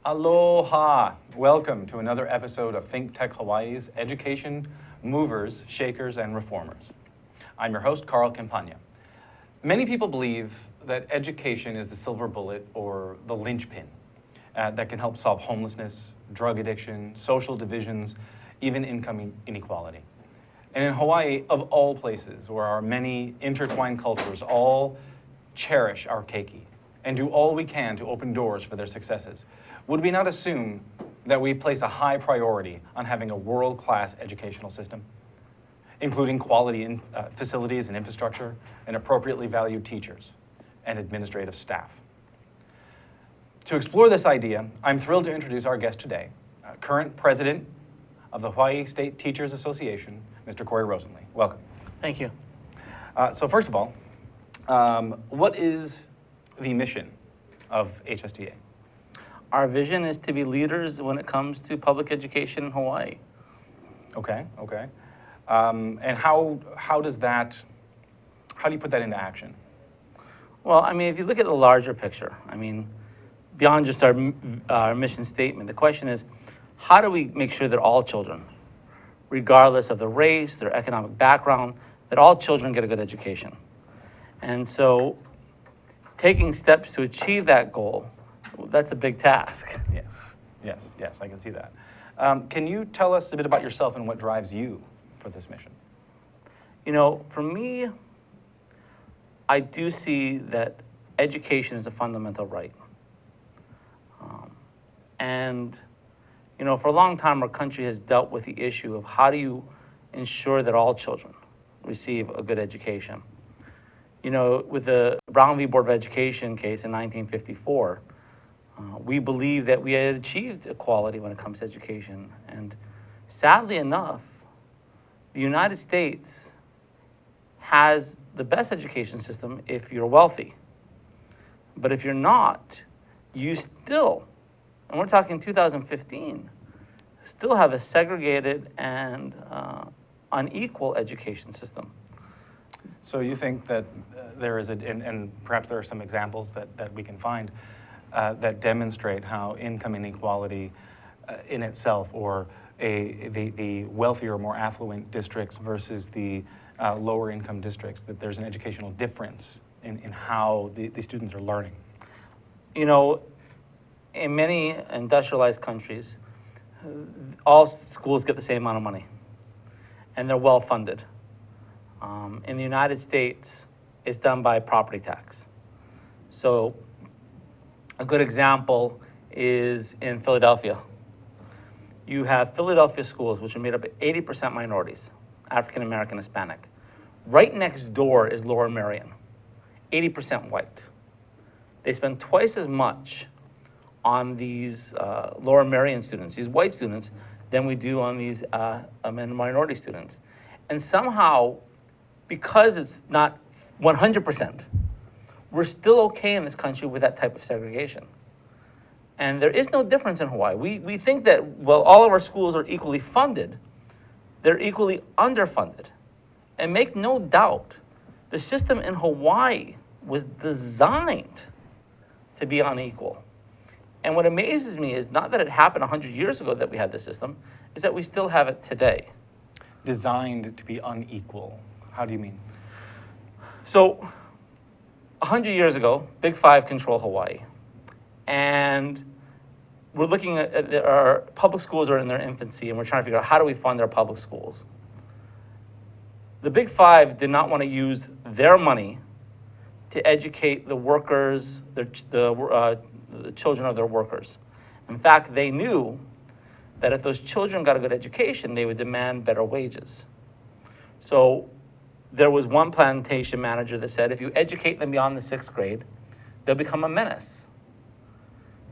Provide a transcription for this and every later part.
Aloha! Welcome to another episode of Think Tech Hawaii's Education Movers, Shakers, and Reformers. I'm your host, Carl Campagna. Many people believe that education is the silver bullet or the linchpin that can help solve homelessness, drug addiction, social divisions, even income inequality. And in Hawaii, of all places, where our many intertwined cultures all cherish our keiki and do all we can to open doors for their successes, would we not assume that we place a high priority on having a world-class educational system, including quality facilities and infrastructure, and appropriately valued teachers and administrative staff? To explore this idea, I'm thrilled to introduce our guest today, current president of the Hawaii State Teachers Association, Mr. Corey Rosenlee. Welcome. Thank you. So first of all, what is the mission of HSTA? Our vision is to be leaders when it comes to public education in Hawaii. Okay. And how do you put that into action? Well, I mean, if you look at the larger picture, I mean, beyond just our mission statement, the question is, how do we make sure that all children, regardless of their race, their economic background, that all children get a good education? And so taking steps to achieve that goal, that's a big task. Yes, I can see that. Can you tell us a bit about yourself and what drives you for this mission? You know, for me, I do see that education is a fundamental right. And, you know, for a long time, our country has dealt with the issue of how do you ensure that all children receive a good education. You know, with the Brown v. Board of Education case in 1954, we believe that we had achieved equality when it comes to education. And sadly enough, the United States has the best education system if you're wealthy. But if you're not, you still, and we're talking 2015, still have a segregated and unequal education system. So you think that there is and perhaps there are some examples that we can find that demonstrate how income inequality in itself, or the wealthier, more affluent districts versus the lower income districts, that there's an educational difference in how the students are learning? You know, in many industrialized countries, all schools get the same amount of money, and they're well funded. In the United States, it's done by property tax. So a good example is in Philadelphia. You have Philadelphia schools, which are made up of 80% minorities, African American, Hispanic. Right next door is Lower Merion, 80% white. They spend twice as much on these Lower Merion students, these white students, than we do on these minority students. And somehow, because it's not 100%, we're still okay in this country with that type of segregation. And there is no difference in Hawaii. We think that, well, all of our schools are equally funded. They're equally underfunded. And make no doubt, the system in Hawaii was designed to be unequal. And what amazes me is not that it happened 100 years ago that we had this system, is that we still have it today. Designed to be unequal. How do you mean? So 100 years ago, Big Five control Hawaii. And we're looking at our public schools are in their infancy, and we're trying to figure out how do we fund our public schools. The Big Five did not want to use their money to educate the workers, the children of their workers. In fact, they knew that if those children got a good education, they would demand better wages. So there was one plantation manager that said, if you educate them beyond the 6th grade, they'll become a menace.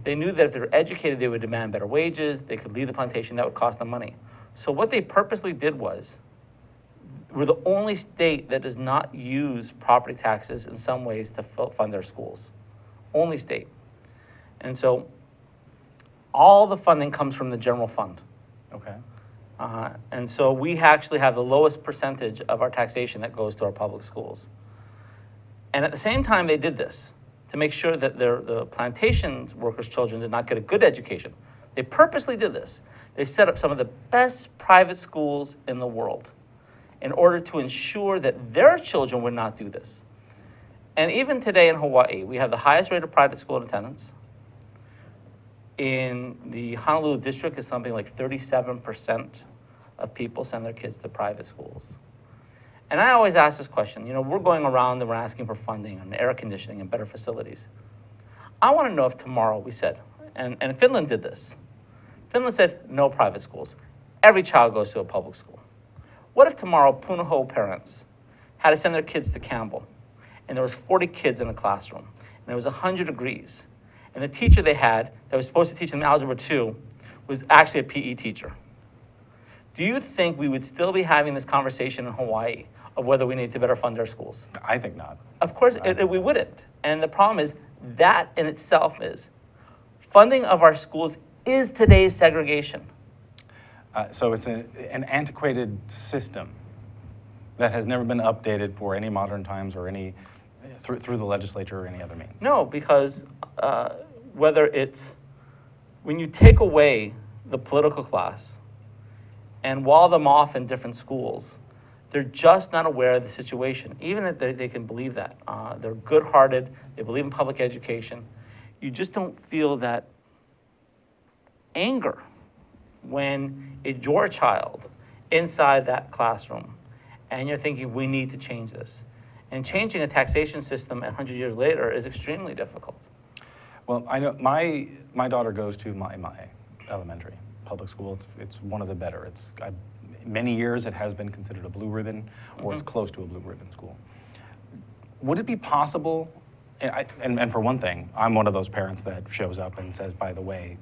They knew that if they were educated, they would demand better wages, they could leave the plantation, that would cost them money. So what they purposely did was, we're the only state that does not use property taxes in some ways to fund their schools. Only state. And so all the funding comes from the general fund. Okay. And so we actually have the lowest percentage of our taxation that goes to our public schools. And at the same time they did this, to make sure that the plantation workers' children did not get a good education. They purposely did this. They set up some of the best private schools in the world in order to ensure that their children would not do this. And even today in Hawaii, we have the highest rate of private school attendance. In the Honolulu district, is something like 37% of people send their kids to private schools. And I always ask this question, we're going around and we're asking for funding and air conditioning and better facilities. I want to know if tomorrow we said, and Finland did this. Finland said no private schools. Every child goes to a public school. What if tomorrow Punahou parents had to send their kids to Campbell, and there was 40 kids in a classroom, and it was 100 degrees, and the teacher they had that was supposed to teach them Algebra 2 was actually a PE teacher? Do you think we would still be having this conversation in Hawaii of whether we need to better fund our schools? I think not. Of course, we wouldn't. And the problem is that in itself is funding of our schools is today's segregation. So it's an antiquated system that has never been updated for any modern times or any through the legislature or any other means. No, because whether it's when you take away the political class and wall them off in different schools, they're just not aware of the situation, even if they can believe that. They're good-hearted, they believe in public education. You just don't feel that anger when it's your child inside that classroom and you're thinking, we need to change this. And changing a taxation system 100 years later is extremely difficult. Well, I know my daughter goes to my elementary public school. It's one of the better. Many years it has been considered a blue ribbon, or it's close to a blue ribbon school. Would it be possible, and for one thing, I'm one of those parents that shows up and says, by the way,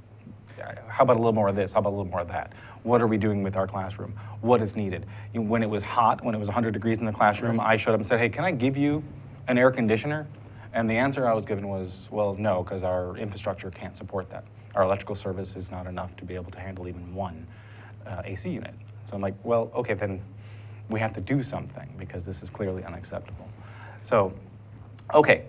how about a little more of this? How about a little more of that? What are we doing with our classroom? What is needed? When it was hot, when it was 100 degrees in the classroom, I showed up and said, hey, can I give you an air conditioner? And the answer I was given was, well, no, because our infrastructure can't support that. Our electrical service is not enough to be able to handle even one AC unit. So I'm like, well, okay, then we have to do something because this is clearly unacceptable. So, okay.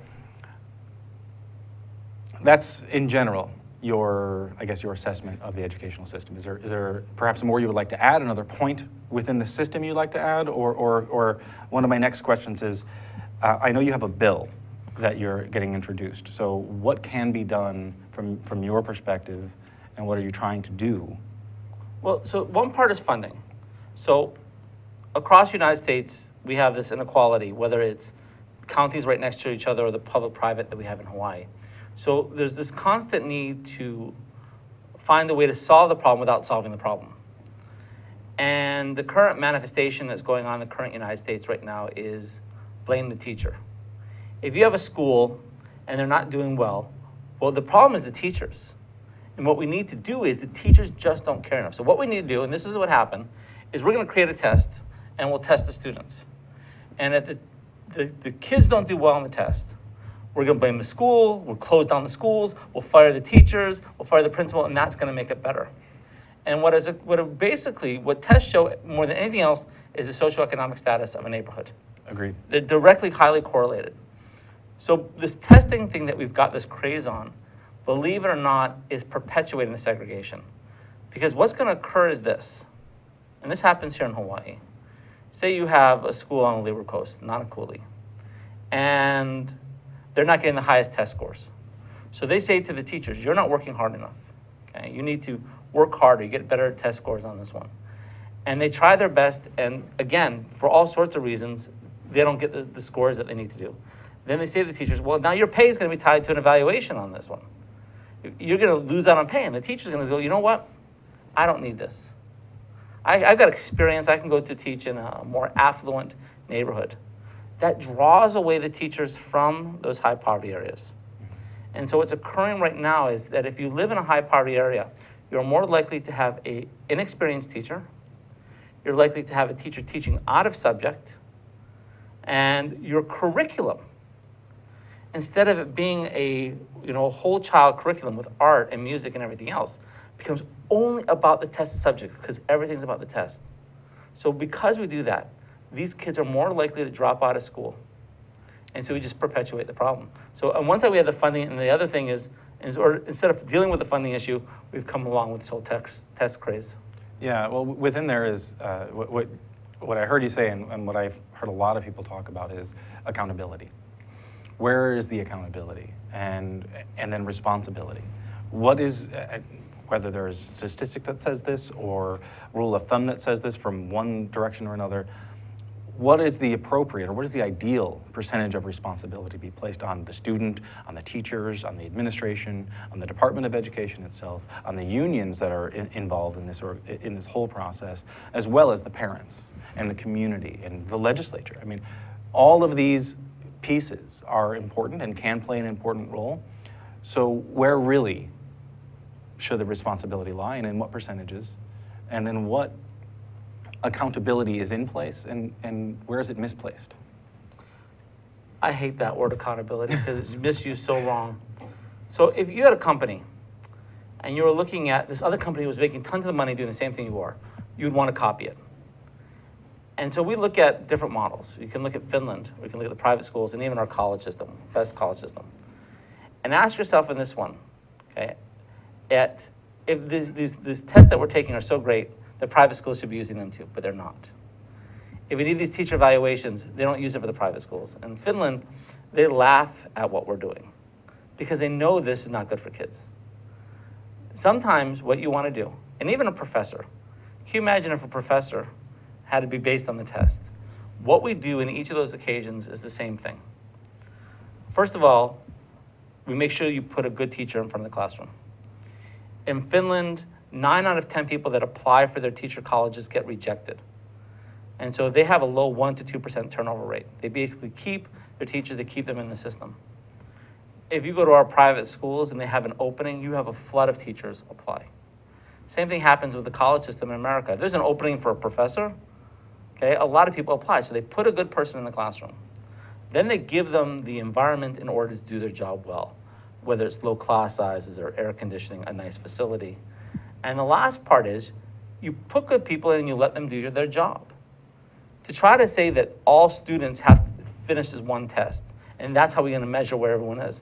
That's, in general, your assessment of the educational system. Is there perhaps more you would like to add, another point within the system you'd like to add? Or one of my next questions is, I know you have a bill that you're getting introduced. So what can be done from your perspective, and what are you trying to do? Well, so one part is funding. So across the United States, we have this inequality, whether it's counties right next to each other or the public-private that we have in Hawaii. So there's this constant need to find a way to solve the problem without solving the problem. And the current manifestation that's going on in the current United States right now is blame the teacher. If you have a school and they're not doing well, the problem is the teachers. And what we need to do is the teachers just don't care enough. So what we need to do, and this is what happened, is we're going to create a test and we'll test the students. And if the kids don't do well on the test, we're going to blame the school, we'll close down the schools, we'll fire the teachers, we'll fire the principal, and that's going to make it better. And what tests show more than anything else is the socioeconomic status of a neighborhood. Agreed. They're directly highly correlated. So this testing thing that we've got this craze on, believe it or not, is perpetuating the segregation. Because what's going to occur is this, and this happens here in Hawaii. Say you have a school on the Leeward Coast, not a Kuli, and they're not getting the highest test scores. So they say to the teachers, you're not working hard enough. Okay? You need to work harder, you get better test scores on this one. And they try their best, and again, for all sorts of reasons, they don't get the scores that they need to do. Then they say to the teachers, well, now your pay is going to be tied to an evaluation on this one. You're going to lose out on pay, and the teacher's going to go, you know what? I don't need this. I've got experience. I can go to teach in a more affluent neighborhood. That draws away the teachers from those high poverty areas. And so what's occurring right now is that if you live in a high poverty area, you're more likely to have an inexperienced teacher. You're likely to have a teacher teaching out of subject. And your curriculum, instead of it being a whole child curriculum with art and music and everything else, becomes only about the tested subject because everything's about the test. So because we do that, these kids are more likely to drop out of school. And so we just perpetuate the problem. So on one side we have the funding, and the other thing is, instead of dealing with the funding issue, we've come along with this whole test craze. Yeah, well, within there is, what I heard you say and what I've heard a lot of people talk about is accountability. Where is the accountability? And then responsibility. What is, whether there's a statistic that says this or rule of thumb that says this from one direction or another, what is the appropriate or what is the ideal percentage of responsibility to be placed on the student, on the teachers, on the administration, on the Department of Education itself, on the unions that are involved in this whole process, as well as the parents and the community and the legislature? I mean, all of these pieces are important and can play an important role. So where really should the responsibility lie, and in what percentages, and then what accountability is in place, and where is it misplaced? I hate that word accountability because it's misused so wrong. So if you had a company and you were looking at this other company was making tons of money doing the same thing you are, you'd want to copy it. And so we look at different models. You can look at Finland, we can look at the private schools, and even our college system, best college system. And ask yourself in this one, okay, if these tests that we're taking are so great, the private schools should be using them too, but they're not. If we need these teacher evaluations, they don't use it for the private schools. In Finland, they laugh at what we're doing because they know this is not good for kids. Sometimes what you want to do, and even a professor, can you imagine if a professor had to be based on the test? What we do in each of those occasions is the same thing. First of all, we make sure you put a good teacher in front of the classroom. In Finland, 9 out of 10 people that apply for their teacher colleges get rejected. And so they have a low 1% to 2% turnover rate. They basically keep their teachers, they keep them in the system. If you go to our private schools and they have an opening, you have a flood of teachers apply. Same thing happens with the college system in America. If there's an opening for a professor, okay, a lot of people apply. So they put a good person in the classroom. Then they give them the environment in order to do their job well, whether it's low class sizes or air conditioning, a nice facility. And the last part is you put good people in and you let them do their job. To try to say that all students have to finish this one test, and that's how we're going to measure where everyone is.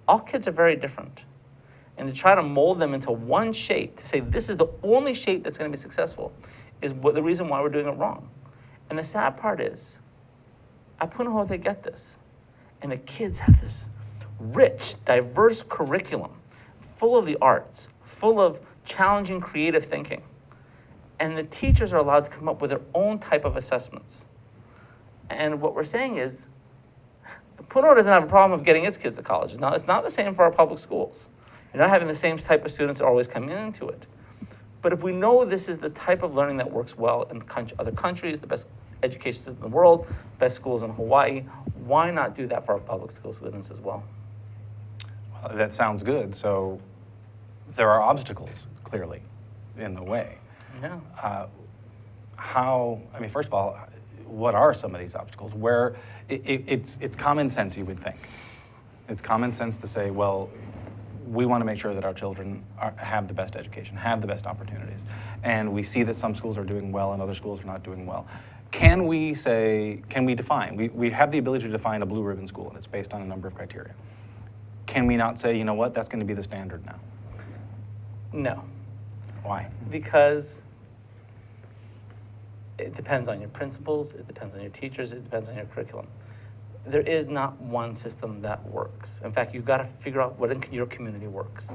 All kids are very different. And to try to mold them into one shape, to say this is the only shape that's going to be successful, is the reason why we're doing it wrong. And the sad part is, I don't know how they get this. And the kids have this rich, diverse curriculum, full of the arts, full of challenging creative thinking. And the teachers are allowed to come up with their own type of assessments. And what we're saying is, Puno doesn't have a problem of getting its kids to college. Now, it's not the same for our public schools. You're not having the same type of students always coming into it. But if we know this is the type of learning that works well in other countries, the best education system in the world, best schools in Hawaii, why not do that for our public school students as well? Well, that sounds good. So there are obstacles, clearly, in the way. Yeah. I mean, first of all, what are some of these obstacles? Where it's common sense, you would think. It's common sense to say, well, we want to make sure that our children have the best education, have the best opportunities. And we see that some schools are doing well and other schools are not doing well. Can we define? We have the ability to define a blue ribbon school, and it's based on a number of criteria. Can we not say, you know what, that's going to be the standard now? No. Why? Because it depends on your principals, it depends on your teachers, it depends on your curriculum. There is not one system that works. In fact, you've got to figure out what in your community works.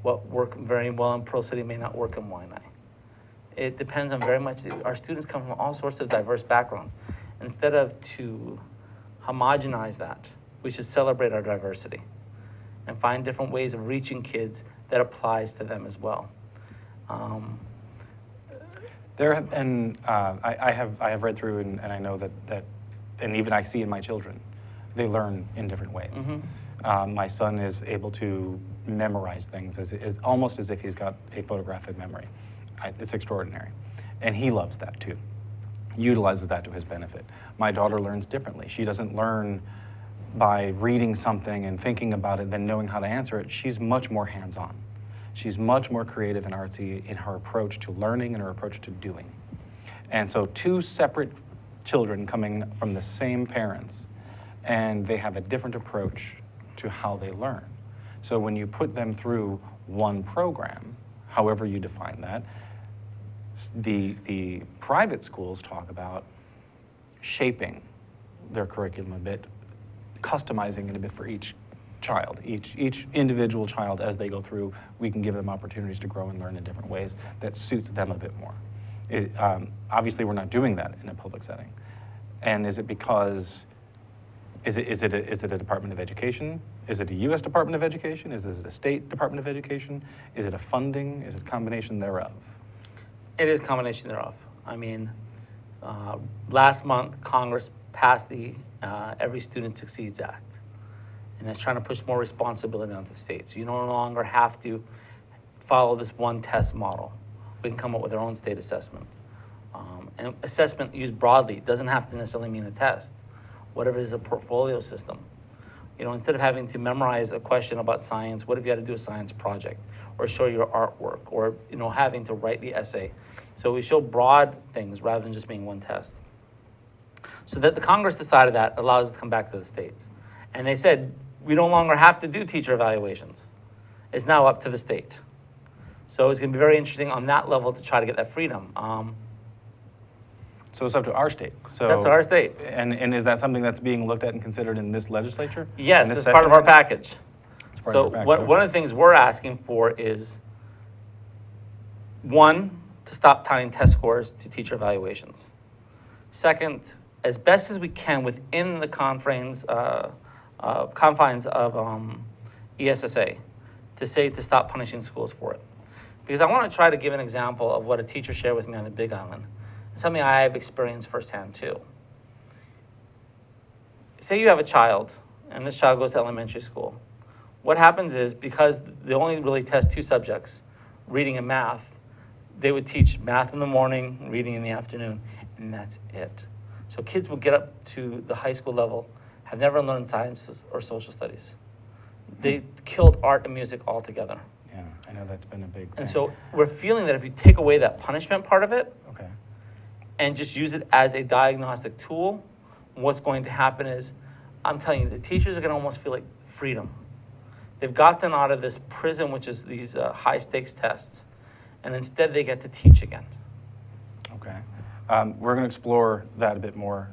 What worked very well in Pearl City may not work in Waianae. It depends on very much, our students come from all sorts of diverse backgrounds. Instead of to homogenize that, we should celebrate our diversity and find different ways of reaching kids that applies to them as well. There have been, I have read through and I know that, and even I see in my children, they learn in different ways. Mm-hmm. My son is able to memorize things almost as if he's got a photographic memory. It's extraordinary. And he loves that too, utilizes that to his benefit. My daughter learns differently. She doesn't learn by reading something and thinking about it, then knowing how to answer it. She's much more hands-on. She's much more creative and artsy in her approach to learning and her approach to doing. And so two separate children coming from the same parents and they have a different approach to how they learn. So when you put them through one program, however you define that, the private schools talk about shaping their curriculum a bit, customizing it a bit for each child, each individual child as they go through. We can give them opportunities to grow and learn in different ways that suits them a bit more. Obviously, we're not doing that in a public setting. And is it because, is it a Department of Education? Is it a U.S. Department of Education? Is it a state Department of Education? Is it a funding? Is it a combination thereof? It is a combination thereof. I mean, last month, Congress passed the Every Student Succeeds Act. And that's trying to push more responsibility onto the states. You no longer have to follow this one test model. We can come up with our own state assessment. And assessment used broadly doesn't have to necessarily mean a test. Whatever is a portfolio system. You know, instead of having to memorize a question about science, what if you had to do a science project or show your artwork or, you know, having to write the essay? So we show broad things rather than just being one test. So that the Congress decided that allows it to come back to the states. And they said, we no longer have to do teacher evaluations. It's now up to the state. So it's going to be very interesting on that level to try to get that freedom. So it's up to our state. So, It's up to our state. And is that something that's being looked at and considered in this legislature? Yes, In this it's part of our session? package. It's part So of our package, one okay. of the things we're asking for is, one, to stop tying test scores to teacher evaluations. Second, as best as we can within the confines of ESSA, to stop punishing schools for it. Because I want to try to give an example of what a teacher shared with me on the Big Island. Something I've experienced firsthand too. Say you have a child, and this child goes to elementary school. What happens is, because they only really test two subjects, reading and math, they would teach math in the morning, reading in the afternoon, and that's it. So kids will get up to the high school level, have never learned sciences or social studies. They killed art and music altogether. Yeah, I know that's been a big thing. And so we're feeling that if you take away that punishment part of it, Okay. and just use it as a diagnostic tool, what's going to happen is, I'm telling you, the teachers are going to almost feel like freedom. They've gotten out of this prison, which is these high stakes tests, and instead they get to teach again. Okay. We're going to explore that a bit more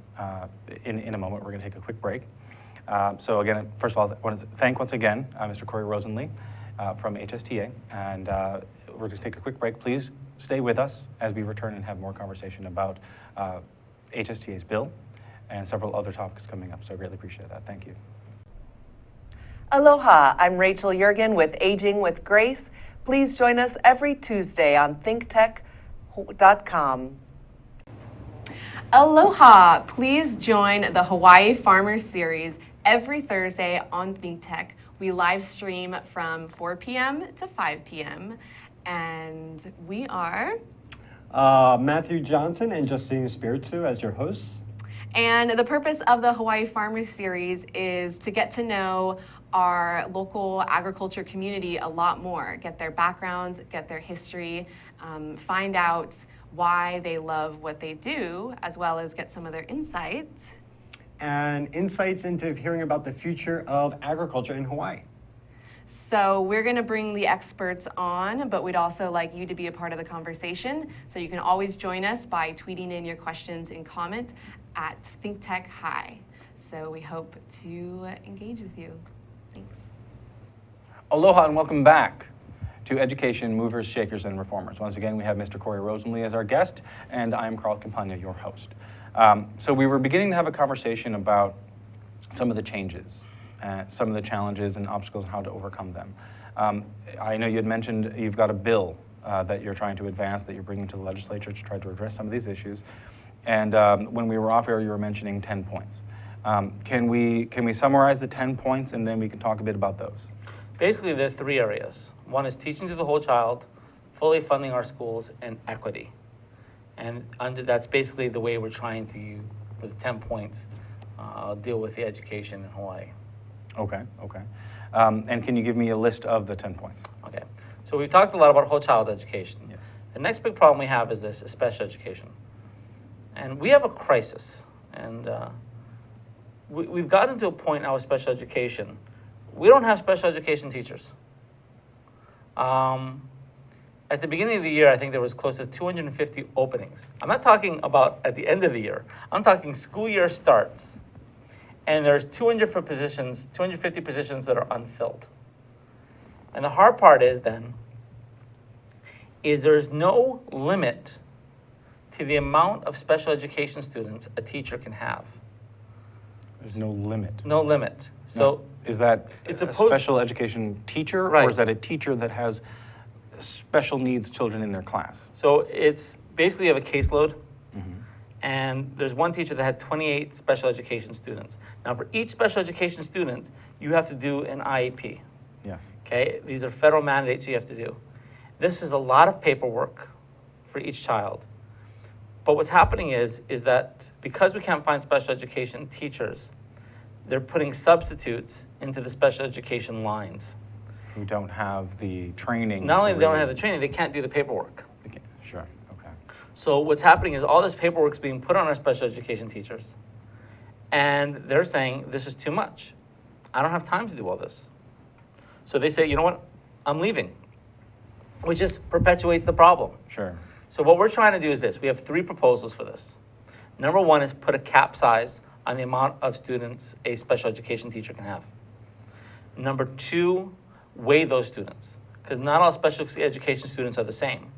in a moment. We're going to take a quick break. So again, first of all, I want to thank once again Mr. Corey Rosenlee from HSTA, and we're going to take a quick break. Please stay with us as we return and have more conversation about HSTA's bill and several other topics coming up. So I greatly appreciate that. Thank you. Aloha, I'm Rachel Jurgen with Aging with Grace. Please join us every Tuesday on thinktech.com. Aloha! Please join the Hawaii Farmers Series every Thursday on ThinkTech. We live stream from 4 p.m. to 5 p.m. and we are Matthew Johnson and Justine Spiritu as your hosts. And the purpose of the Hawaii Farmers Series is to get to know our local agriculture community a lot more, get their backgrounds, get their history, find out why they love what they do, as well as get some of their insights. And insights into hearing about the future of agriculture in Hawaii. So we're going to bring the experts on, but we'd also like you to be a part of the conversation. So you can always join us by tweeting in your questions and comment at ThinkTechHigh. So we hope to engage with you. Thanks. Aloha and welcome back to Education Movers, Shakers, and Reformers. Once again, we have Mr. Corey Rosenlee as our guest, and I'm Carl Campagna, your host. So we were beginning to have a conversation about some of the changes, some of the challenges and obstacles and how to overcome them. I know you had mentioned you've got a bill that you're trying to advance, that you're bringing to the legislature to try to address some of these issues. And when we were off air, you were mentioning 10 points. Can we summarize the 10 points and then we can talk a bit about those? Basically, there are three areas. One is teaching to the whole child, fully funding our schools, and equity. And that's basically the way we're trying to, with 10 points, deal with the education in Hawaii. Okay, okay. And can you give me a list of the 10 points? Okay, so we've talked a lot about whole child education. Yes. The next big problem we have is this, special education. And we have a crisis. And we've gotten to a point now with special education. We don't have special education teachers. At the beginning of the year, I think there was close to 250 openings. I'm not talking about at the end of the year. I'm talking school year starts. And there's 250 positions that are unfilled. And the hard part is there's no limit to the amount of special education students a teacher can have. There's no limit. No limit. So Is that it's a supposed- special education teacher, Right. or is that a teacher that has special needs children in their class? So it's basically you have a caseload, Mm-hmm. and there's one teacher that had 28 special education students. Now, for each special education student, you have to do an IEP. Yes. Okay, these are federal mandates you have to do. This is a lot of paperwork for each child. But what's happening is that because we can't find special education teachers, they're putting substitutes into the special education lines. Who don't have the training. Not only to they don't really- have the training, they can't do the paperwork. Okay, sure, okay. So what's happening is all this paperwork's being put on our special education teachers. And they're saying, this is too much. I don't have time to do all this. So they say, you know what, I'm leaving, which just perpetuates the problem. Sure. So what we're trying to do is this. We have 3 proposals for this. Number 1 is put a cap size on the amount of students a special education teacher can have. Number 2, weigh those students, because not all special education students are the same.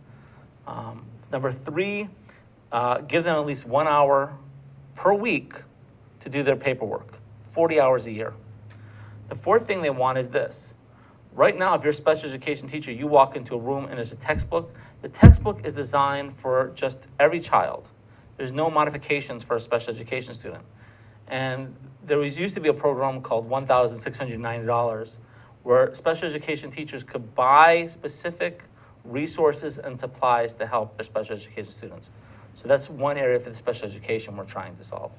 Number 3, give them at least 1 hour per week to do their paperwork, 40 hours a year. The 4th thing they want is this. Right now, if you're a special education teacher, you walk into a room and there's a textbook. The textbook is designed for just every child. There's no modifications for a special education student. And there used to be a program called $1,690 where special education teachers could buy specific resources and supplies to help their special education students. So that's one area for the special education we're trying to solve.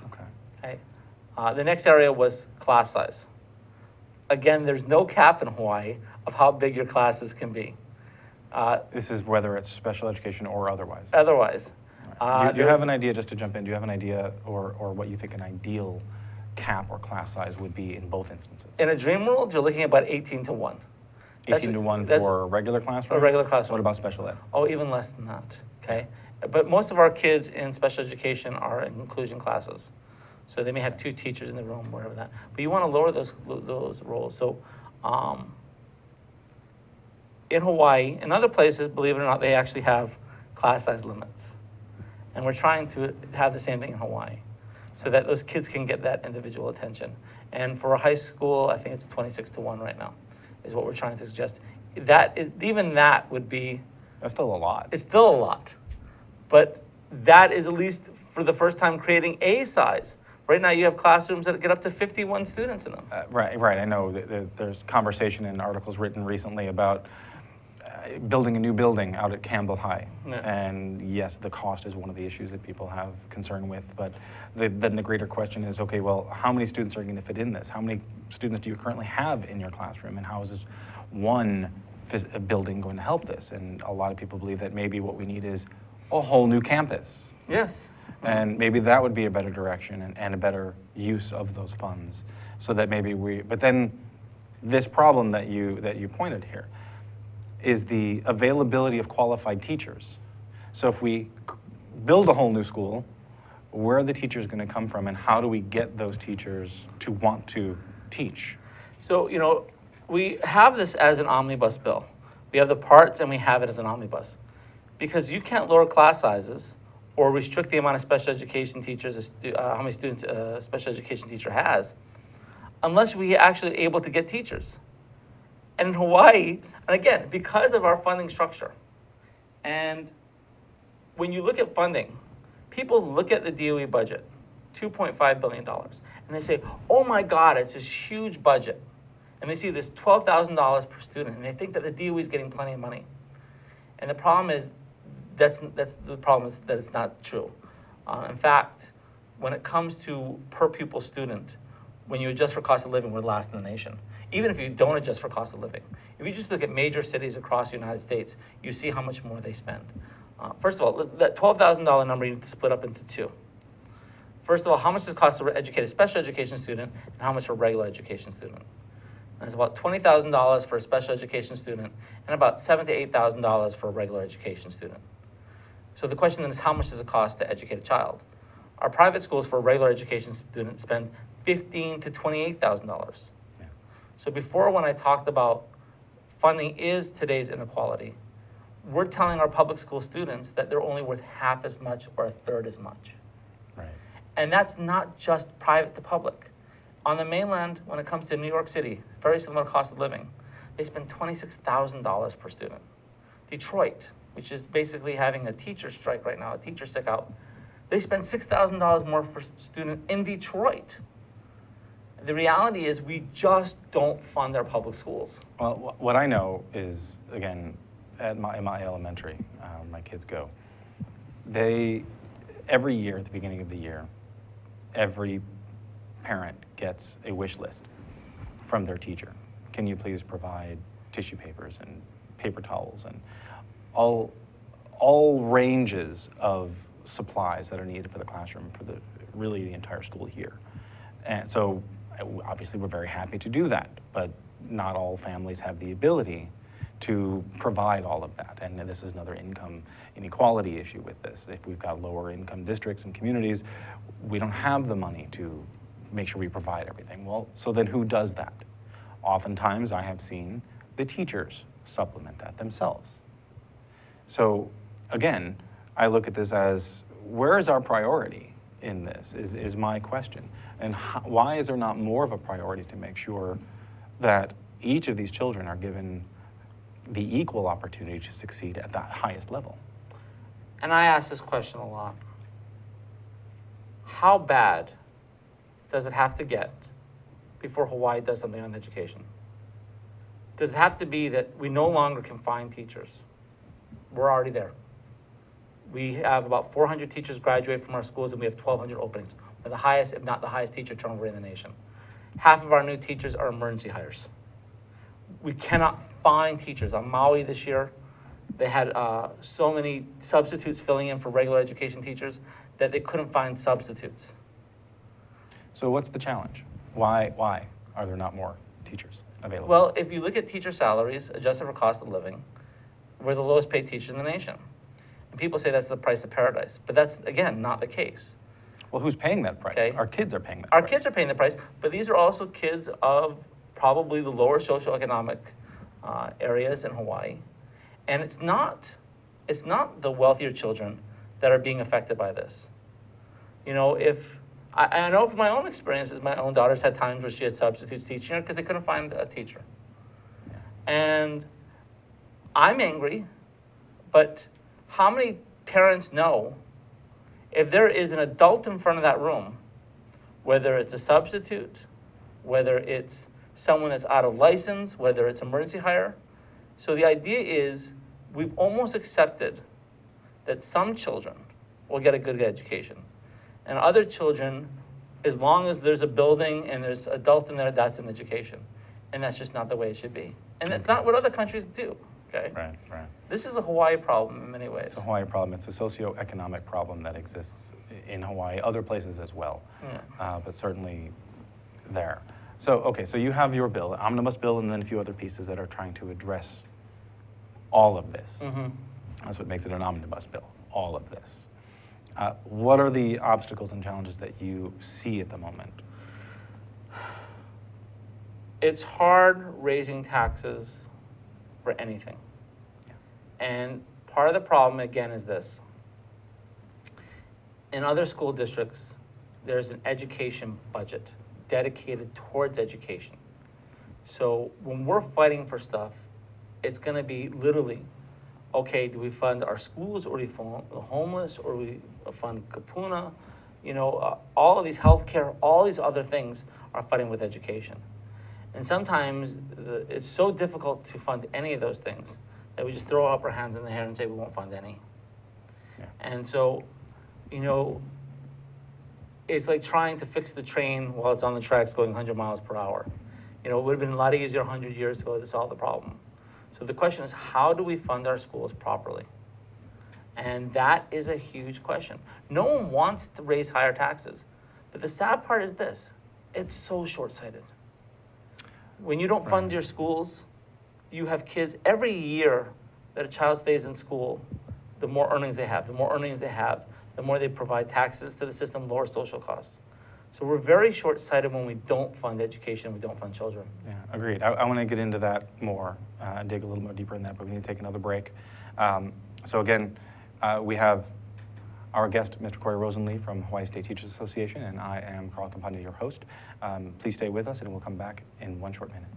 Okay. Okay. The next area was class size. Again, there's no cap in Hawaii of how big your classes can be. This is whether it's special education or otherwise. Otherwise. Do you have an idea, just to jump in, do you have an idea or what you think an ideal cap or class size would be in both instances? In a dream world, you're looking at about 18 to 1. 18 to 1 that's for a regular classroom? a regular classroom. What about special ed? Oh, even less than that, okay? But most of our kids in special education are in inclusion classes. So they may have 2 teachers in the room, whatever that. But you want to lower those roles. So in Hawaii and other places, believe it or not, they actually have class size limits. And we're trying to have the same thing in Hawaii so that those kids can get that individual attention. And for a high school, I think it's 26 to 1 right now, is what we're trying to suggest. That is, even that would be, That's still a lot. it's still a lot. But that is at least for the first time creating a size. Right now you have classrooms that get up to 51 students in them. Right. I know that there's conversation and articles written recently about building a new building out at Campbell High. Yeah. And yes, the cost is one of the issues that people have concern with. But then the greater question is, okay, well, how many students are going to fit in this? How many students do you currently have in your classroom? And how is this one building going to help this? And a lot of people believe that maybe what we need is a whole new campus. Yes. And maybe that would be a better direction and a better use of those funds, so that maybe but then this problem that you pointed here is the availability of qualified teachers. So if we build a whole new school, where are the teachers going to come from, and how do we get those teachers to want to teach? So, you know, we have this as an omnibus bill. We have the parts and we have it as an omnibus. Because you can't lower class sizes or restrict the amount of special education teachers, how many students a special education teacher has, unless we actually able to get teachers. And in Hawaii, and again, because of our funding structure, and when you look at funding, people look at the DOE budget, $2.5 billion, and they say, oh my God, it's this huge budget. And they see this $12,000 per student, and they think that the DOE is getting plenty of money. And the problem is, that's the problem is that it's not true. In fact, when it comes to per pupil student, when you adjust for cost of living, we're last in the nation. Even if you don't adjust for cost of living. If you just look at major cities across the United States, you see how much more they spend. First of all, that $12,000 number you need to split up into 2. First of all, how much does it cost to educate a special education student and how much for a regular education student? And it's about $20,000 for a special education student and about $7,000 to $8,000 for a regular education student. So the question then is, how much does it cost to educate a child? Our private schools for a regular education student spend $15,000 to $28,000. Yeah. So before, when I talked about funding is today's inequality, we're telling our public school students that they're only worth half as much or a third as much. Right. And that's not just private to public. On the mainland, when it comes to New York City, very similar cost of living, they spend $26,000 per student. Detroit, which is basically having a teacher strike right now, a teacher sick out, they spend $6,000 more per student in Detroit. The reality is we just don't fund our public schools. Well, what I know is, again, in my elementary, my kids go, every year at the beginning of the year, every parent gets a wish list from their teacher. Can you please provide tissue papers and paper towels and all ranges of supplies that are needed for the classroom for really the entire school year. And so obviously we're very happy to do that, but not all families have the ability to provide all of that. And this is another income inequality issue with this. If we've got lower income districts and communities, we don't have the money to make sure we provide everything. Well, so then who does that? Oftentimes I have seen the teachers supplement that themselves. So again, I look at this as, where is our priority in this, is my question. And why is there not more of a priority to make sure that each of these children are given the equal opportunity to succeed at that highest level? And I ask this question a lot. How bad does it have to get before Hawaii does something on education? Does it have to be that we no longer can find teachers? We're already there. We have about 400 teachers graduate from our schools, and we have 1,200 openings. We're the highest, if not the highest, teacher turnover in the nation. Half of our new teachers are emergency hires. We cannot find teachers. On Maui this year, they had so many substitutes filling in for regular education teachers that they couldn't find substitutes. So what's the challenge? Why are there not more teachers available? Well, if you look at teacher salaries adjusted for cost of living, we're the lowest paid teachers in the nation. And people say that's the price of paradise, but that's, again, not the case. Well, who's paying that price? Okay. Our kids are paying that Our price. kids are paying the price, but these are also kids of probably the lower socioeconomic areas in Hawaii. And it's not the wealthier children that are being affected by this. You know, I know from my own experiences, my own daughter's had times where she had substitutes teaching her because they couldn't find a teacher. Yeah. And I'm angry, but how many parents know if there is an adult in front of that room, whether it's a substitute, whether it's someone that's out of license, whether it's emergency hire? So the idea is we've almost accepted that some children will get a good education, and other children, as long as there's a building and there's adults in there, that's an education. And that's just not the way it should be. And that's not what other countries do, okay? Right, right. This is a Hawaii problem in many ways. It's a Hawaii problem. It's a socioeconomic problem that exists in Hawaii, other places as well, Yeah. but certainly there. So, okay, so you have your bill, omnibus bill, and then a few other pieces that are trying to address all of this. Mm-hmm. That's what makes it an omnibus bill, all of this. What are the obstacles and challenges that you see at the moment? It's hard raising taxes for anything. And part of the problem, again, is this. In other school districts, there's an education budget dedicated towards education. So when we're fighting for stuff, it's going to be literally, okay, do we fund our schools, or do we fund the homeless, or we fund kapuna? You know, all of these healthcare, all these other things are fighting with education. And sometimes it's so difficult to fund any of those things that we just throw up our hands in the air and say we won't fund any. Yeah. And so, you know, it's like trying to fix the train while it's on the tracks going 100 miles per hour. You know, it would have been a lot easier 100 years ago to solve the problem. So the question is, how do we fund our schools properly? And that is a huge question. No one wants to raise higher taxes. But the sad part is this, it's so short-sighted. When you don't fund your schools, you have kids, every year that a child stays in school, the more earnings they have. The more earnings they have, the more they provide taxes to the system, lower social costs. So we're very short-sighted when we don't fund education, we don't fund children. Yeah, agreed. I want to get into that more and dig a little more deeper in that, but we need to take another break. So again, we have our guest, Mr. Corey Rosenlee from Hawaii State Teachers Association, and I am Carl Campagna, your host. Please stay with us, and we'll come back in one short minute.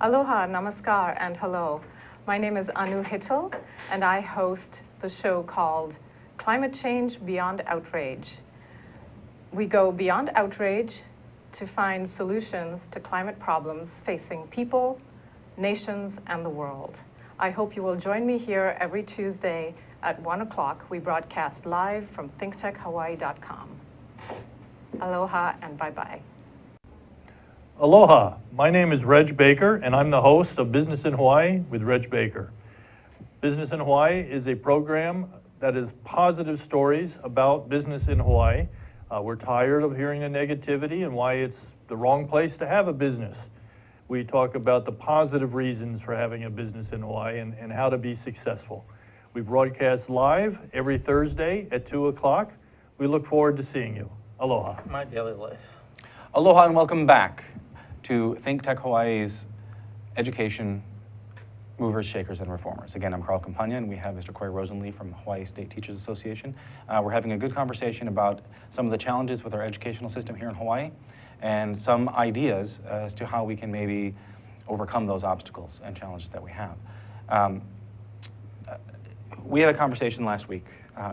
Aloha, namaskar, and hello. My name is Anu Hittel, and I host the show called Climate Change Beyond Outrage. We go beyond outrage to find solutions to climate problems facing people, nations, and the world. I hope you will join me here every Tuesday at 1 o'clock. We broadcast live from thinktechhawaii.com. Aloha and bye-bye. Aloha, my name is Reg Baker, and I'm the host of Business in Hawaii with Reg Baker. Business in Hawaii is a program that is positive stories about business in Hawaii. We're tired of hearing the negativity and why it's the wrong place to have a business. We talk about the positive reasons for having a business in Hawaii and how to be successful. We broadcast live every Thursday at 2 o'clock. We look forward to seeing you. Aloha. My daily life. Aloha and welcome back to Think Tech Hawaii's Education Movers, Shakers, and Reformers. Again, I'm Carl Campagna, and we have Mr. Corey Rosenlee from Hawaii State Teachers Association. We're having a good conversation about some of the challenges with our educational system here in Hawaii and some ideas as to how we can maybe overcome those obstacles and challenges that we have. We had a conversation last week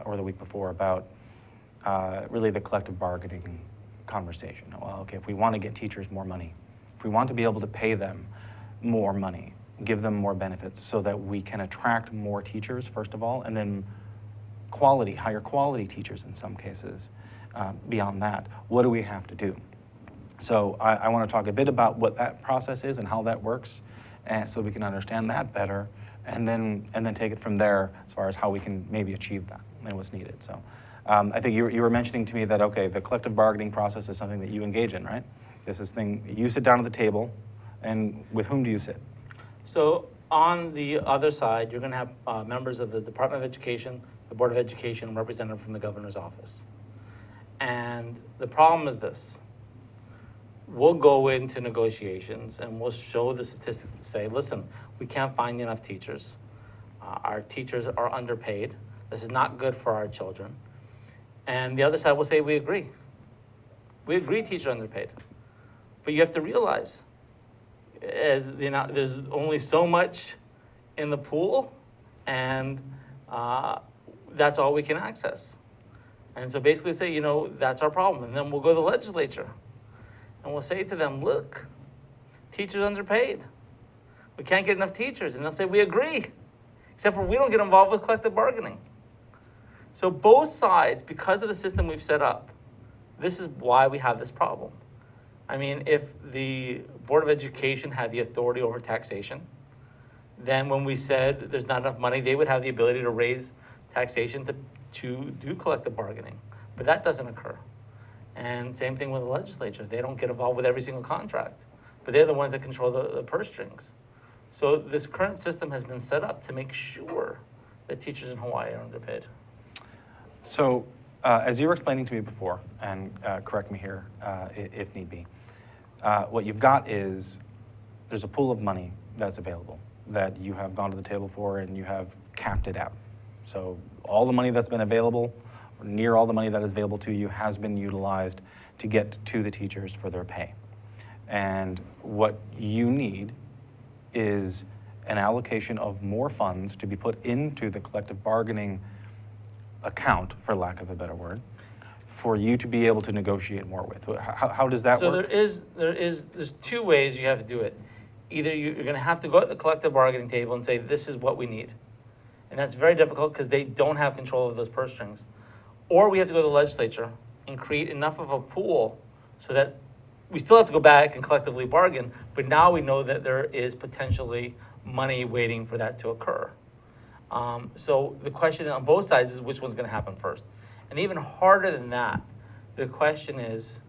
or the week before about really the collective bargaining conversation. Well, okay, if we want to get teachers more money, if we want to be able to pay them more money, give them more benefits so that we can attract more teachers, first of all, and then quality, higher quality teachers in some cases. Beyond that, what do we have to do? So I want to talk a bit about what that process is and how that works, and so we can understand that better, and then take it from there as far as how we can maybe achieve that and what's needed. So I think you were mentioning to me that, okay, the collective bargaining process is something that you engage in, right? This is thing, you sit down at the table, and with whom do you sit? So on the other side, you're going to have members of the Department of Education, the Board of Education, and representative from the governor's office. And the problem is this. We'll go into negotiations and we'll show the statistics to say, listen, we can't find enough teachers. Our teachers are underpaid. This is not good for our children. And the other side will say, we agree. We agree teachers are underpaid. But you have to realize, as you know, there's only so much in the pool, and that's all we can access. And so basically say, you know, that's our problem. And then we'll go to the legislature, and we'll say to them, look, teachers underpaid. We can't get enough teachers. And they'll say, we agree, except for we don't get involved with collective bargaining. So both sides, because of the system we've set up, this is why we have this problem. I mean, if the Board of Education had the authority over taxation, then when we said there's not enough money, they would have the ability to raise taxation to do collective bargaining. But that doesn't occur. And same thing with the legislature. They don't get involved with every single contract, but they're the ones that control the purse strings. So this current system has been set up to make sure that teachers in Hawaii are underpaid. So as you were explaining to me before, and correct me here if need be, what you've got is there's a pool of money that's available that you have gone to the table for and you have capped it out. So all the money that's been available, or near all the money that is available to you, has been utilized to get to the teachers for their pay. And what you need is an allocation of more funds to be put into the collective bargaining account, for lack of a better word, for you to be able to negotiate more with. How does that work? So there's two ways you have to do it. Either you're going to have to go to the collective bargaining table and say, this is what we need. And that's very difficult because they don't have control of those purse strings. Or we have to go to the legislature and create enough of a pool so that we still have to go back and collectively bargain, but now we know that there is potentially money waiting for that to occur. So the question on both sides is which one's going to happen first. And even harder than that, The question is,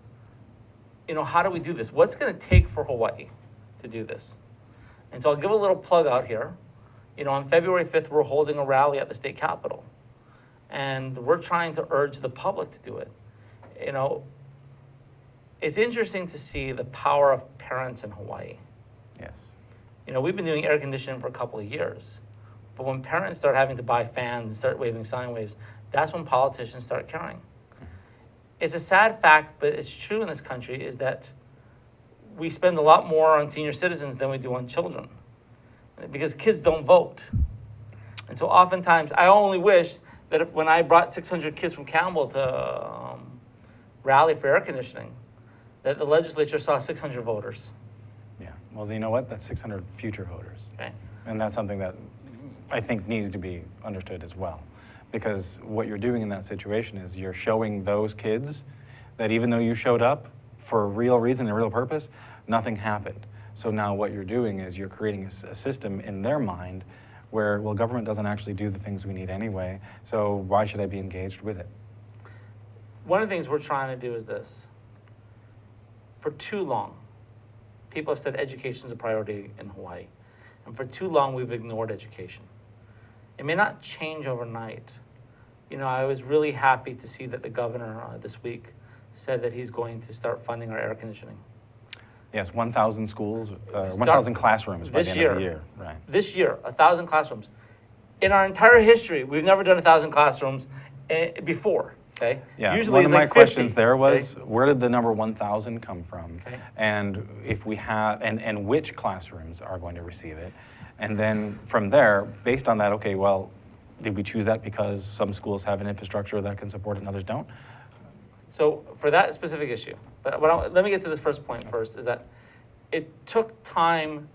how do we do this? What's going to take for Hawaii to do this? And so I'll give a little plug out here. On February 5th, we're holding a rally at the state capitol. And we're trying to urge the public to do it. It's interesting to see the power of parents in Hawaii. Yes. We've been doing air conditioning for a couple of years. But when parents start having to buy fans and start waving sine waves, that's when politicians start caring. It's a sad fact, but it's true in this country, is that we spend a lot more on senior citizens than we do on children, because kids don't vote. And so oftentimes, I only wish that when I brought 600 kids from Campbell to rally for air conditioning, that the legislature saw 600 voters. Yeah. Well, you know what? That's 600 future voters. Okay. And that's something that I think needs to be understood as well. Because what you're doing in that situation is you're showing those kids that even though you showed up for a real reason, a real purpose, nothing happened. So now what you're doing is you're creating a system in their mind where, well, government doesn't actually do the things we need anyway, so why should I be engaged with it? One of the things we're trying to do is this. For too long, people have said education is a priority in Hawaii. And for too long, we've ignored education. It may not change overnight. I was really happy to see that the governor this week said that he's going to start funding our air conditioning. Yes, 1,000 schools, 1,000 classrooms by the end of the year. Right. This year, 1,000 classrooms. In our entire history, we've never done 1,000 classrooms before. Okay. Yeah. Usually One it's of my like 50, questions there was, okay? where did the number 1,000 come from? Okay. And if we have, and which classrooms are going to receive it? And then from there, based on that, okay, well, did we choose that because some schools have an infrastructure that can support it and others don't? So for that specific issue, but let me get to this first point first, is that it took time.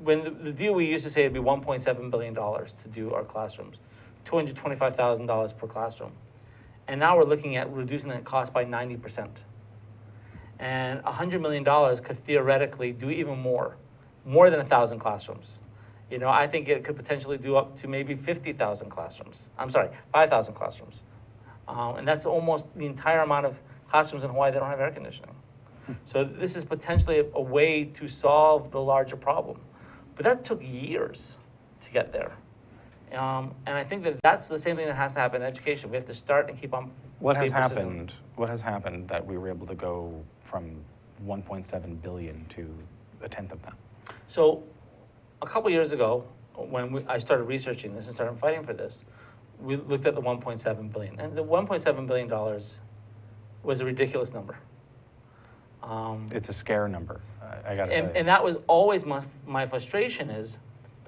When the deal we used to say it'd be $1.7 billion to do our classrooms, $225,000 per classroom. And now we're looking at reducing that cost by 90%. And $100 million could theoretically do even more than 1,000 classrooms. I think it could potentially do up to maybe 50,000 classrooms. I'm sorry, 5,000 classrooms. And that's almost the entire amount of classrooms in Hawaii that don't have air conditioning. So this is potentially a way to solve the larger problem. But that took years to get there. And I think that that's the same thing that has to happen in education. We have to start and keep on. What has being persistent. happened? What has happened that we were able to go from 1.7 billion to a tenth of that? So a couple years ago, when I started researching this and started fighting for this, we looked at the 1.7 billion. And the $1.7 billion was a ridiculous number. It's a scare number. I got to tell you. And that was always my frustration is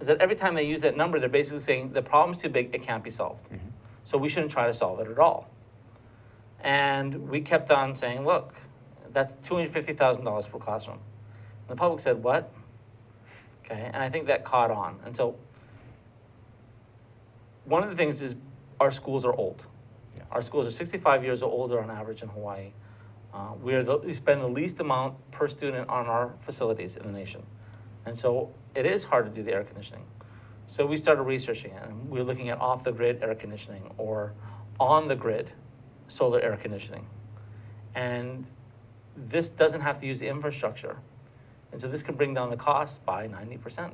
that every time they use that number, they're basically saying the problem's too big, it can't be solved. Mm-hmm. So we shouldn't try to solve it at all. And we kept on saying, look, that's $250,000 per classroom. And the public said, what? Okay, and I think that caught on. And so one of the things is our schools are old. Yes. Our schools are 65 years or older on average in Hawaii. We spend the least amount per student on our facilities in the nation. And so it is hard to do the air conditioning. So we started researching it, and we were looking at off-the-grid air conditioning or on-the-grid solar air conditioning. And this doesn't have to use the infrastructure. And so this can bring down the cost by 90%.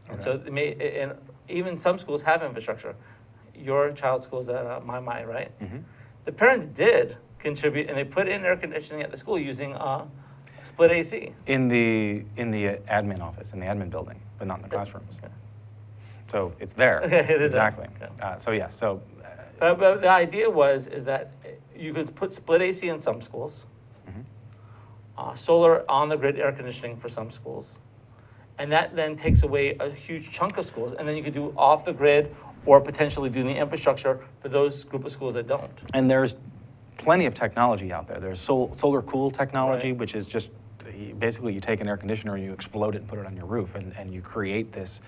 And so it may, and even some schools have infrastructure. Your child's school is at my, right? Mm-hmm. The parents did contribute, and they put in air conditioning at the school using split AC. In the admin office, in the admin building, but not in the classrooms. Okay. So it's there. It is there. Exactly. Okay. So yeah. So. But the idea is that you could put split AC in some schools, solar on-the-grid air conditioning for some schools, and that then takes away a huge chunk of schools, and then you could do off-the-grid or potentially do the infrastructure for those group of schools that don't. And there's plenty of technology out there. There's solar cool technology, Right. which is just basically you take an air conditioner and you explode it and put it on your roof, and you create this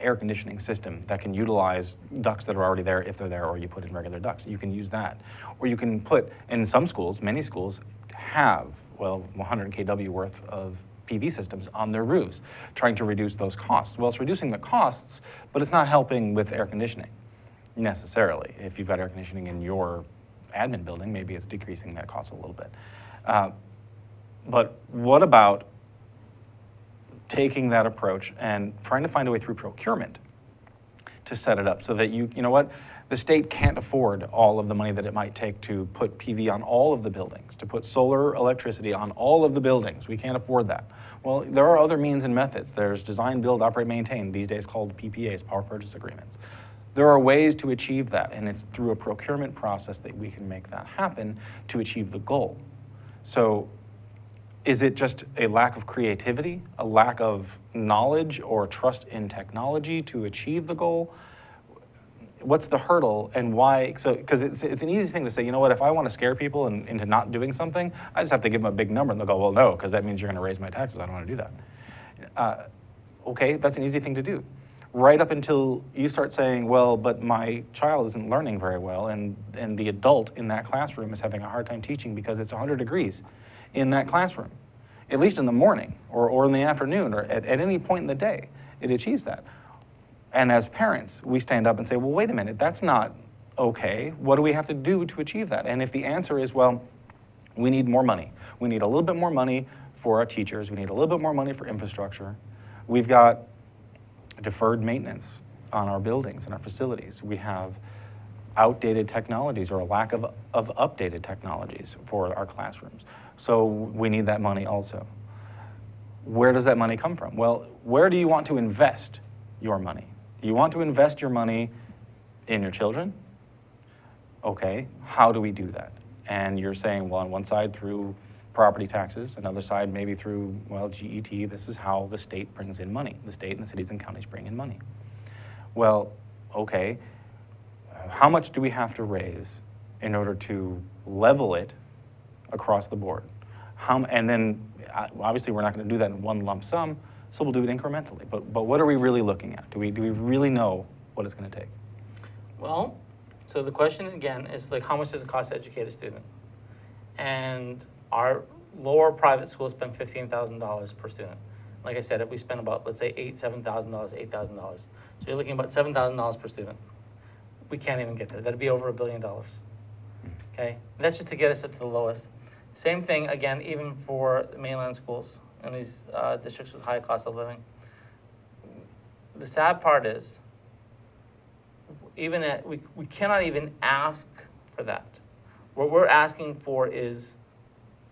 air conditioning system that can utilize ducts that are already there if they're there, or you put in regular ducts. You can use that. Or you can put, in some schools, many schools have, 100 kW worth of PV systems on their roofs, trying to reduce those costs. Well, it's reducing the costs, but it's not helping with air conditioning necessarily if you've got air conditioning in your admin building, maybe it's decreasing that cost a little bit. But what about taking that approach and trying to find a way through procurement to set it up so that you know what, the state can't afford all of the money that it might take to put PV on all of the buildings, to put solar electricity on all of the buildings. We can't afford that. Well, there are other means and methods. There's design, build, operate, maintain, these days called PPAs, power purchase agreements. There are ways to achieve that, and it's through a procurement process that we can make that happen to achieve the goal. So is it just a lack of creativity, a lack of knowledge or trust in technology to achieve the goal? What's the hurdle and why? So, because it's an easy thing to say, you know what, if I want to scare people into not doing something, I just have to give them a big number and they'll go, well, no, because that means you're going to raise my taxes. I don't want to do that. Okay, that's an easy thing to do. Right up until you start saying, well, but my child isn't learning very well, and the adult in that classroom is having a hard time teaching because it's 100 degrees in that classroom, at least in the morning or in the afternoon or at any point in the day, it achieves that. And as parents, we stand up and say, well, wait a minute, that's not okay. What do we have to do to achieve that? And if the answer is, well, we need more money. We need a little bit more money for our teachers. We need a little bit more money for infrastructure. We've got deferred maintenance on our buildings and our facilities. We have outdated technologies or a lack of updated technologies for our classrooms. So we need that money also. Where does that money come from? Well, where do you want to invest your money? Do you want to invest your money in your children? Okay, how do we do that? And you're saying, well, on one side through property taxes, another side maybe through, well, GET. This is how the state brings in money. The state and the cities and counties bring in money. Well, okay, how much do we have to raise in order to level it across the board? And then, obviously, we're not going to do that in one lump sum, so we'll do it incrementally. But what are we really looking at? Do we really know what it's going to take? Well, so the question again is like, how much does it cost to educate a student? And our lower private schools spend $15,000 per student. Like I said, if we spend about, let's say, $7,000, $8,000. So you're looking at about $7,000 per student. We can't even get there. That'd be over $1 billion. Okay, that's just to get us up to the lowest. Same thing again, even for mainland schools in these districts with high cost of living. The sad part is, we cannot even ask for that. What we're asking for is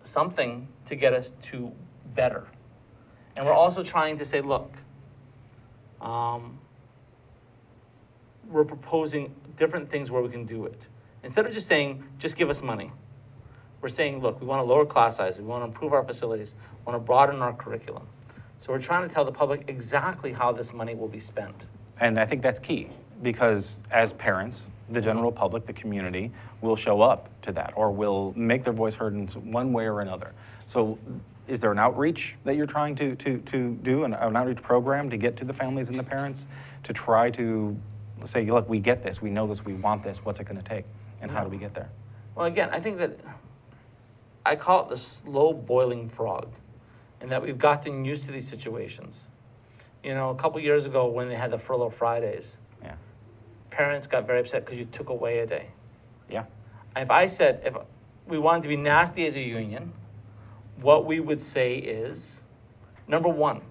something to get us to better. And we're also trying to say, look, we're proposing different things where we can do it. Instead of just saying, just give us money, we're saying, look, we want to lower class sizes, we want to improve our facilities, we want to broaden our curriculum. So we're trying to tell the public exactly how this money will be spent. And I think that's key, because as parents, the general public, the community, will show up to that or will make their voice heard in one way or another. So is there an outreach that you're trying to do, an outreach program to get to the families and the parents to try to say, look, we get this, we know this, we want this, what's it going to take, and how do we get there? Well, again, I think that I call it the slow boiling frog, and that we've gotten used to these situations. You know, a couple years ago when they had the furlough Fridays, Yeah. parents got very upset because you took away a day. Yeah. If we wanted to be nasty as a union, what we would say is, number one,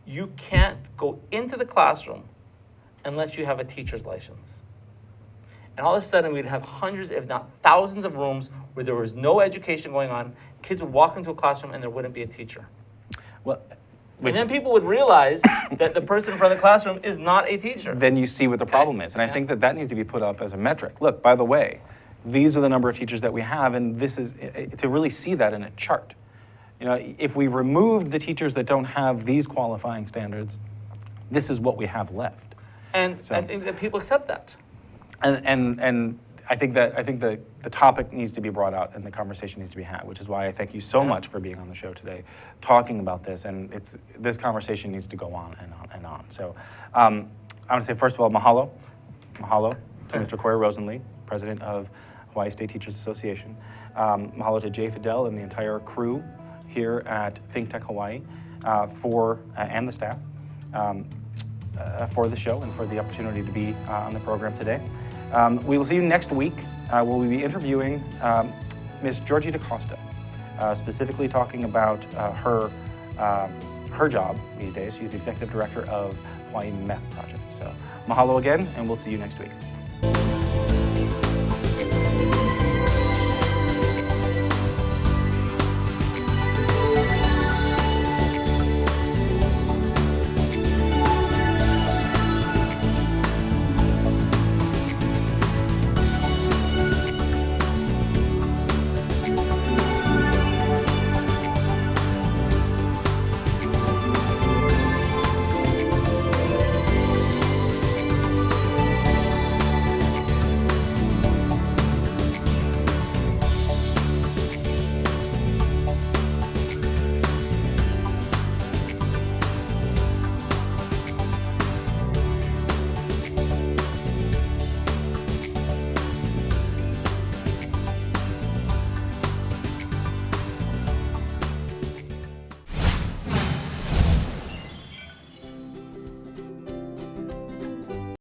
you can't go into the classroom unless you have a teacher's license. And all of a sudden, we'd have hundreds, if not thousands of rooms where there was no education going on. Kids would walk into a classroom and there wouldn't be a teacher. Well, And then people would realize that the person in front of the classroom is not a teacher. then you see what the problem is. And I think that needs to be put up as a metric. Look, by the way, these are the number of teachers that we have, and this is to really see that in a chart. You know, if we removed the teachers that don't have these qualifying standards, this is what we have left. And So- I think that people accept that. And I think the topic needs to be brought out and the conversation needs to be had, which is why I thank you so much for being on the show today, talking about this. And this conversation needs to go on and on and on. So I want to say, first of all, mahalo. Mahalo to Mr. Corey Rosenlee, president of Hawaii State Teachers Association. Mahalo to Jay Fidel and the entire crew here at Think Tech Hawaii and the staff for the show and for the opportunity to be on the program today. We will see you next week. We'll be interviewing Ms. Georgie DaCosta, specifically talking about her job these days. She's the executive director of Hawaii Meth Project. So mahalo again, and we'll see you next week.